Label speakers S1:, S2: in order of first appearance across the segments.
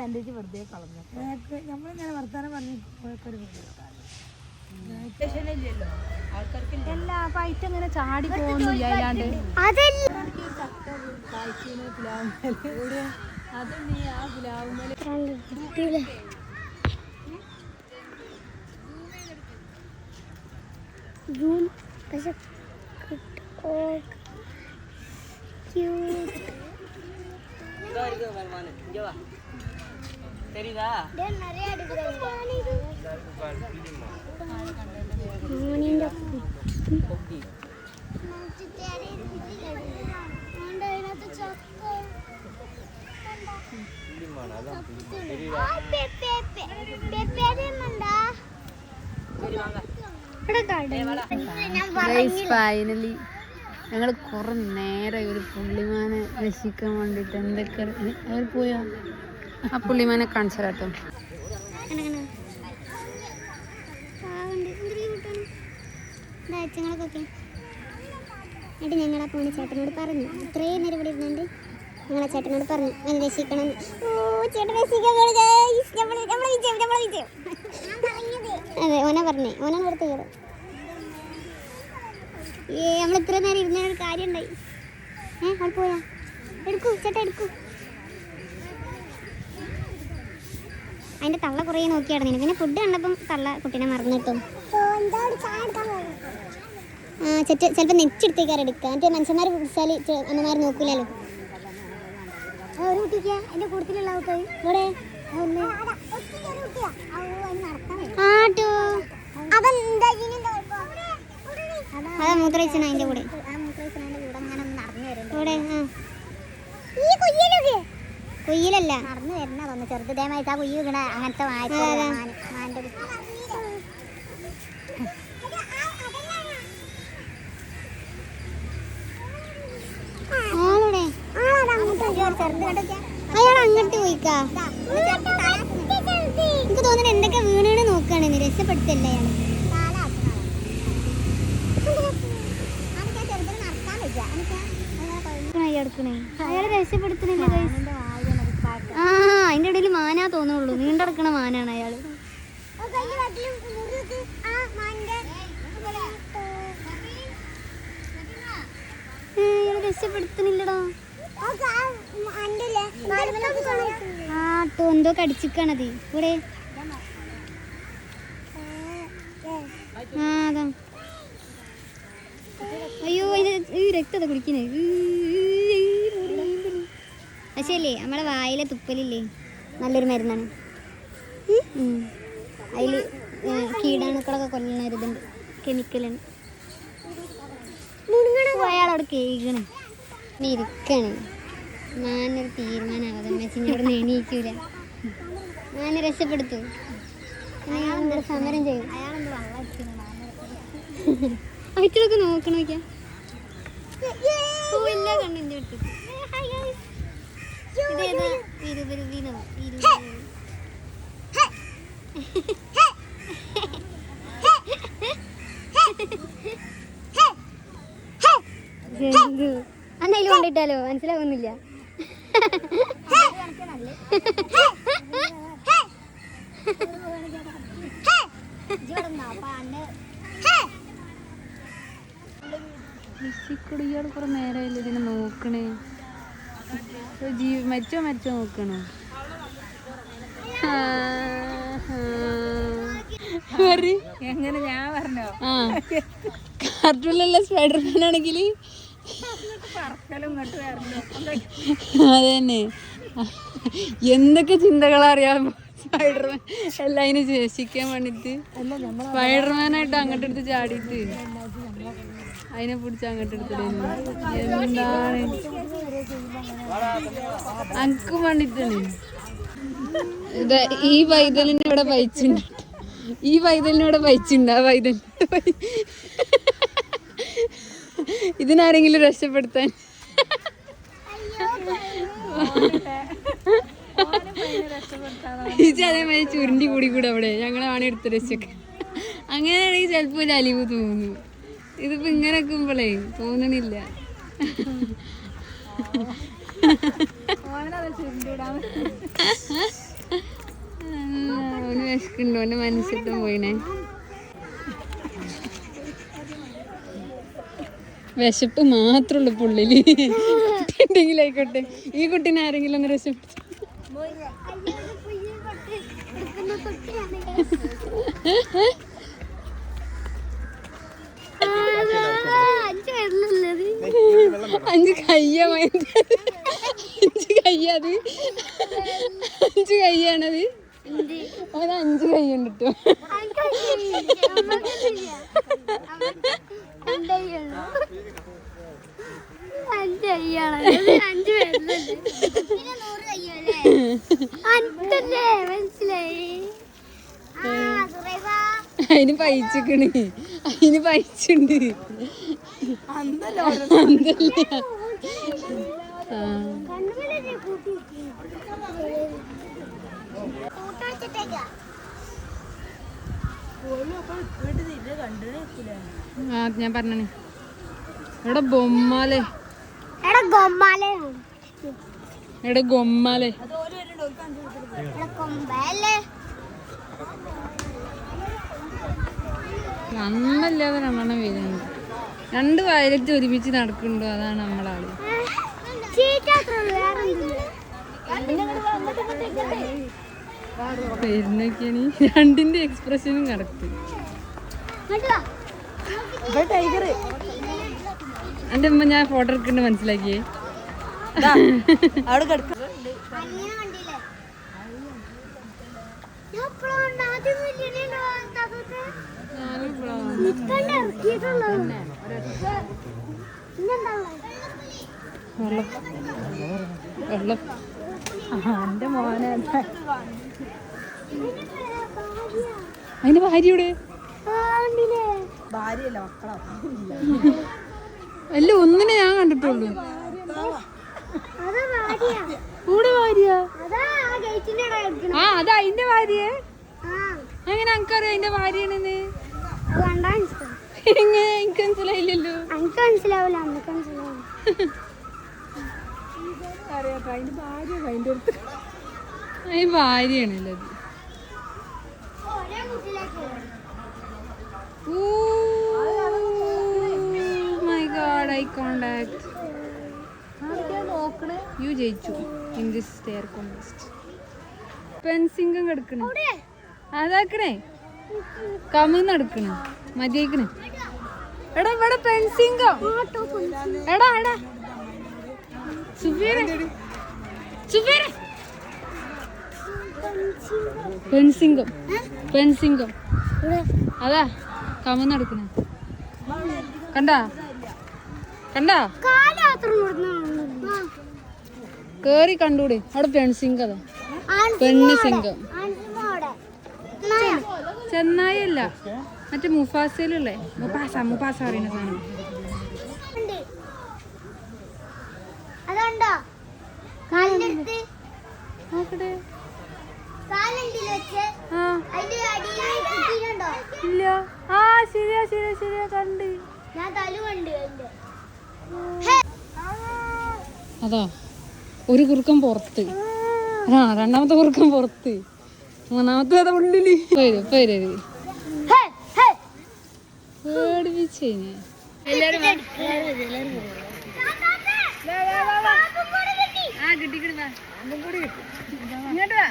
S1: Bandage വെറുതെ കളഞ്ഞു. നമ്മളിങ്ങനെ വർത്താനം പറഞ്ഞു എല്ലാ പൈറ്റ് അങ്ങനെ ചാടി പോകുന്നില്ല. അല്ലാണ്ട് അത് നീ ആ ഗുലാവുമേല് ഫൈനലി ഞങ്ങൾ കുറെ നേരം ഒരു പുള്ളിമാനെ രക്ഷിക്കാൻ വേണ്ടിട്ട് എന്തൊക്കെ അവർ പോയാ ആ പുള്ളിമാനെ കാണിച്ചു കേട്ടോ.
S2: എന്നിട്ട് ഞങ്ങളെ പോണ ചേട്ടനോട് പറഞ്ഞു, ഇത്രയും നേരം ഇവിടെ ഇരുന്നുണ്ട് ഞങ്ങളെ ചേട്ടനോട് പറഞ്ഞു അങ്ങനെ രക്ഷിക്കണം. ഓ ചേട്ടൻ രക്ഷിക്കാൻ അതെ ഓനാ പറഞ്ഞേ, ഓനാണ് ഇവിടെ തീരും. നമ്മൾ ഇത്ര നേരം ഇരുന്ന ഒരു കാര്യം ഉണ്ടായി. അവിടെ പോയാ എടുക്കൂ ചേട്ടാ എടുക്കൂ. അതിന്റെ തള്ള കുറേ നോക്കിയായിരുന്നു. പിന്നെ ഫുഡ് കണ്ടപ്പം തള്ള കുട്ടീനെ മറന്നു കിട്ടും. ചിലപ്പോൾ നെറ്റെടുത്തേക്കാറ് എടുക്കുക. എന്നിട്ട് മനുഷ്യന്മാർ പിടിച്ചാൽ അമ്മമാർ നോക്കൂലല്ലോ. ഒരു കുട്ടിക്കാ എൻ്റെ കൂട്ടത്തിലുള്ള ആൾക്ക് ഇവിടെ അതാ മൂത്രയിച്ചാണ് അതിൻ്റെ കൂടെ. ഇവിടെ കുയ്യിലല്ല നടന്നു വരുന്ന തോന്നുന്നു. ചെറുതേമായിട്ട് ആ കുയ്യ് വീണ അങ്ങനത്തെ മാൻ്റെ അയാൾ അങ്ങോട്ട് പോയിക്കാ. എനിക്ക് തോന്നുന്നു എന്തൊക്കെ വീണാണ് നോക്കുകയാണ്. രക്ഷപ്പെടുത്തല്ല അയാള് രക്ഷപ്പെടുത്തണില്ല. ആ അതിന്റെ ഇടയിൽ മാനാ തോന്നുള്ളൂ. നീണ്ടടക്കണ മാനാണ് അയാള്. അയാള് രക്ഷപ്പെടുത്തണില്ലടോ. ആ എന്തോ കടിച്ചിക്കാണത് ഇവിടെ. ആ അതാ. അയ്യോ ഈ രക്തത കുടിക്കണേ. പക്ഷേ അല്ലേ നമ്മളെ വായിലെ തുപ്പലില്ലേ നല്ലൊരു മരുന്നാണ്. അതിൽ കീടാണുക്കളൊക്കെ കൊല്ലുന്ന ഒരു ഇതുണ്ട്, കെമിക്കലാണ്. അയാളവിടെ കേൾക്കണേ ഇരിക്കണേ. ഞാനൊരു തീരുമാനമാകാതെ വെച്ച് ഇവിടെ എണീക്കൂല. ഞാൻ രക്ഷപ്പെടുത്തു. ഇവിടെ സമരം ചെയ്യും. അയറ്റൊക്കെ നോക്കണോക്കാ. എല്ലാ കണ്ണിൻ്റെ വിട്ടു. ഇതേതാ 20 രൂപീനോ 20 അന്നതിൽ കൊണ്ടിട്ടാലോ മനസ്സിലാവുന്നില്ല.
S1: ഇയാൾ കുറെ നേരമല്ല ഇതിനെ നോക്കണേ. മരിച്ചോ നോക്കണോ. എങ്ങനെ ഞാൻ പറഞ്ഞോ. ആ കാർട്ടൂണിലുള്ള സ്പൈഡർമാൻ ആണെങ്കിൽ അതന്നെ എന്തൊക്കെ ചിന്തകളറിയാം. സ്പൈഡർമാൻ എല്ലാം അതിനെ രക്ഷിക്കാൻ വേണ്ടിട്ട് സ്പൈഡർമാനായിട്ട് അങ്ങോട്ട് എടുത്ത് ചാടിയിട്ട് അതിനെ പിടിച്ച് അങ്ങോട്ട് എടുത്തിടുന്നു. എന്താണ് അനക്ക് വേണ്ടിട്ടാണ്. ഈ പൈതലിന്റെ ഇവിടെ പൈച്ചുണ്ട്. ഈ പൈതലിനോടെ പൈച്ചുണ്ട്. ആ പൈതലിന്റെ ഇതിനാരെങ്കിലും രക്ഷപ്പെടുത്താൻ. അതേമാതിരി ചുരുണ്ടി കൂടി കൂടെ അവിടെ ഞങ്ങളെ ആണ് എടുത്ത് രക്ഷക്ക്. അങ്ങനെയാണെങ്കിൽ ചിലപ്പോ ഒരു അലിവ് തോന്നുന്നു. ഇതിപ്പോ ഇങ്ങനെ വെക്കുമ്പോളേ തോന്നണില്ല. അവന് വിശക്കുണ്ടോ? അവന്റെ മനസ്സിട്ടും പോയിനെ. വിശപ്പ് മാത്രമുള്ളൂ പുള്ളില്. ഉണ്ടെങ്കിൽ ആയിക്കോട്ടെ. ഈ കുട്ടീനെ ആരെങ്കിലും ഒന്ന് രക്ഷപ്പെട്ടു. അഞ്ച് കയ്യാത്. 5 കയ്യാണത്. അവന് 5 കൈയുണ്ട് കേട്ടോ. അതിന് പൈച്ചിക്കണ്. അതിന് പൈച്ചുണ്ട്. ഞാൻ പറഞ്ഞേ എടാ ബൊമ്മാലേ. എടാ ഗൊമ്മാലേ. നന്നല്ലാതെ നമ്മളെ വീഴുന്നുണ്ട്. 2 വയലറ്റ് ഒരുമിച്ച് നടക്കുന്നുണ്ടോ? അതാണ് നമ്മളാള്. വരുന്നൊക്കെയാണ് 2ന്റെ എക്സ്പ്രഷനും കറക്റ്റ്. എന്റെ അമ്മ ഞാൻ ഫോട്ടോ എടുക്കണ്ട് മനസ്സിലാക്കിയേ. വെള്ളം എന്റെ മോനെ. അതിന്റെ ഭാര്യയുടെ അല്ല ഒന്നിനെ ഞാൻ കണ്ടിട്ടുള്ളൂ. കൂടെ ഭാര്യ? ആ അതാ അതിന്റെ ഭാര്യയെ. അങ്ങനെ എനിക്കറിയാം അതിന്റെ ഭാര്യയാണെന്ന്. എങ്ങനെ എനിക്ക് മനസ്സിലായില്ലല്ലോ. അതിന്റെ ഭാര്യയാണല്ലോ അത്. My God, I contact. You ജയിച്ചു ഇൻ ദിസ് സ്റ്റെയർ കോൺടെസ്റ്റ്. പെൻസിംഗം കിടക്കണേ. അതാക്കണേ കമിന്ന് എടുക്കണേ. മതിയായിക്കണേ. എടാ ഇവിടെ പെൻസിംഗം. എടാ എടാ സുബീരെ സുബീരെ. പെൻസിംഗം പെൻസിംഗം അതാ കമിന്ന് എടുക്കണേ. കണ്ടാ കണ്ടാ കേറി കണ്ടൂടെ? അവിടെ പെൺസിംഗം. അതാ പെണ്ണ് സിംഗം. ചെന്നായല്ല, മറ്റേ മുഫാസയിലല്ലേ. മുഫാസ അറിയുന്ന സാധനം. ഇല്ല. ആ ശരിയാ ശരിയാ ശരിയാ കണ്ട്. അതാ ഒരു കുറുക്കം പുറത്ത്. ആ 2ാമത്തെ കുറുക്കം പുറത്ത്. 3ാമത്തെ അതാ ഉള്ളില്. പേടിപ്പിച്ചേ. എല്ലാരും ആ കിട്ടിക്കിടുവാ. കൂടി കിട്ടും. ഇങ്ങോട്ട് വാ.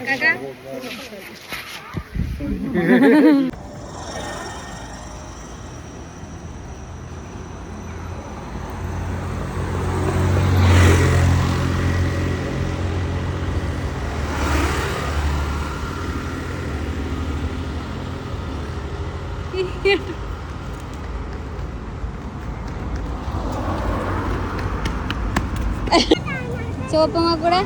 S1: കാക്കാ ചുവപ്പമ്മ കൂടെ